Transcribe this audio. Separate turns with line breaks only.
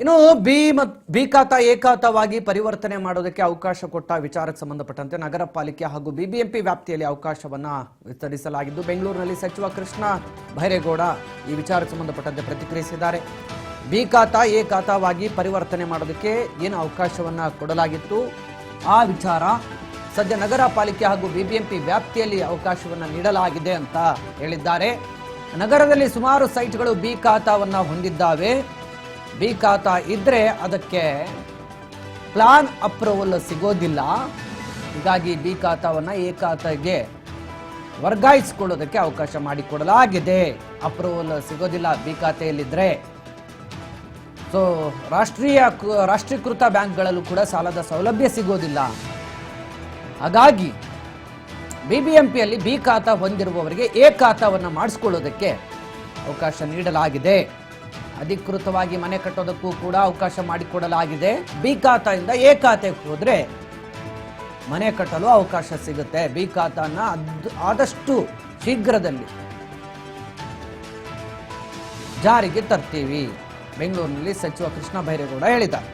ಇನ್ನು ಬಿ ಖಾತಾ ಎ ಖಾತಾವಾಗಿ ಪರಿವರ್ತನೆ ಮಾಡೋದಕ್ಕೆ ಅವಕಾಶ ಕೊಟ್ಟ ವಿಚಾರಕ್ಕೆ ಸಂಬಂಧಪಟ್ಟಂತೆ ನಗರ ಪಾಲಿಕೆ ಹಾಗೂ ಬಿಬಿಎಂಪಿ ವ್ಯಾಪ್ತಿಯಲ್ಲಿ ಅವಕಾಶವನ್ನ ವಿಸ್ತರಿಸಲಾಗಿದ್ದು ಬೆಂಗಳೂರಿನಲ್ಲಿ ಸಚಿವ ಕೃಷ್ಣ ಬೈರೇಗೌಡ ಈ ವಿಚಾರಕ್ಕೆ ಸಂಬಂಧಪಟ್ಟಂತೆ ಪ್ರತಿಕ್ರಿಯಿಸಿದ್ದಾರೆ. ಬಿ ಖಾತಾ ಎ ಖಾತಾವಾಗಿ ಪರಿವರ್ತನೆ ಮಾಡೋದಕ್ಕೆ ಏನು ಅವಕಾಶವನ್ನ ಕೊಡಲಾಗಿತ್ತು ಆ ವಿಚಾರ ಸದ್ಯ ನಗರ ಪಾಲಿಕೆ ಹಾಗೂ ಬಿಬಿಎಂಪಿ ವ್ಯಾಪ್ತಿಯಲ್ಲಿ ಅವಕಾಶವನ್ನ ನೀಡಲಾಗಿದೆ ಅಂತ ಹೇಳಿದ್ದಾರೆ. ನಗರದಲ್ಲಿ ಸುಮಾರು ಸೈಟ್ಗಳು ಬಿ ಖಾತಾವನ್ನ ಹೊಂದಿದ್ದಾವೆ. ಬಿ ಖಾತಾ ಇದ್ರೆ ಅದಕ್ಕೆ ಪ್ಲಾನ್ ಅಪ್ರೂವಲ್ ಸಿಗೋದಿಲ್ಲ. ಹೀಗಾಗಿ ಬಿ ಖಾತಾವನ್ನ ಎ ಖಾತಾಗೆ ವರ್ಗಾಯಿಸಿಕೊಳ್ಳೋದಕ್ಕೆ ಅವಕಾಶ ಮಾಡಿಕೊಡಲಾಗಿದೆ. ಅಪ್ರೂವಲ್ ಸಿಗೋದಿಲ್ಲ ಬಿ ಖಾತೆಯಲ್ಲಿದ್ರೆ. ಸೊ ರಾಷ್ಟ್ರೀಕೃತ ಬ್ಯಾಂಕ್ಗಳಲ್ಲೂ ಕೂಡ ಸಾಲದ ಸೌಲಭ್ಯ ಸಿಗೋದಿಲ್ಲ. ಹಾಗಾಗಿ ಬಿಬಿಎಂಪಿಯಲ್ಲಿ ಬಿ ಖಾತಾ ಹೊಂದಿರುವವರಿಗೆ ಎ ಖಾತಾವನ್ನು ಮಾಡಿಸ್ಕೊಳ್ಳೋದಕ್ಕೆ ಅವಕಾಶ ನೀಡಲಾಗಿದೆ. ಅಧಿಕೃತವಾಗಿ ಮನೆ ಕಟ್ಟೋದಕ್ಕೂ ಕೂಡ ಅವಕಾಶ ಮಾಡಿಕೊಡಲಾಗಿದೆ. ಬಿ ಖಾತಾದಿಂದ ಎ ಖಾತೆಗೆ ಹೋದ್ರೆ ಮನೆ ಕಟ್ಟಲು ಅವಕಾಶ ಸಿಗುತ್ತೆ. ಬಿ ಖಾತಾನ ಆದಷ್ಟು ಶೀಘ್ರದಲ್ಲಿ ಜಾರಿಗೆ ತರ್ತೀವಿ ಬೆಂಗಳೂರಿನಲ್ಲಿ ಸಚಿವ ಕೃಷ್ಣ ಬೈರೇಗೌಡ ಹೇಳಿದ್ದಾರೆ.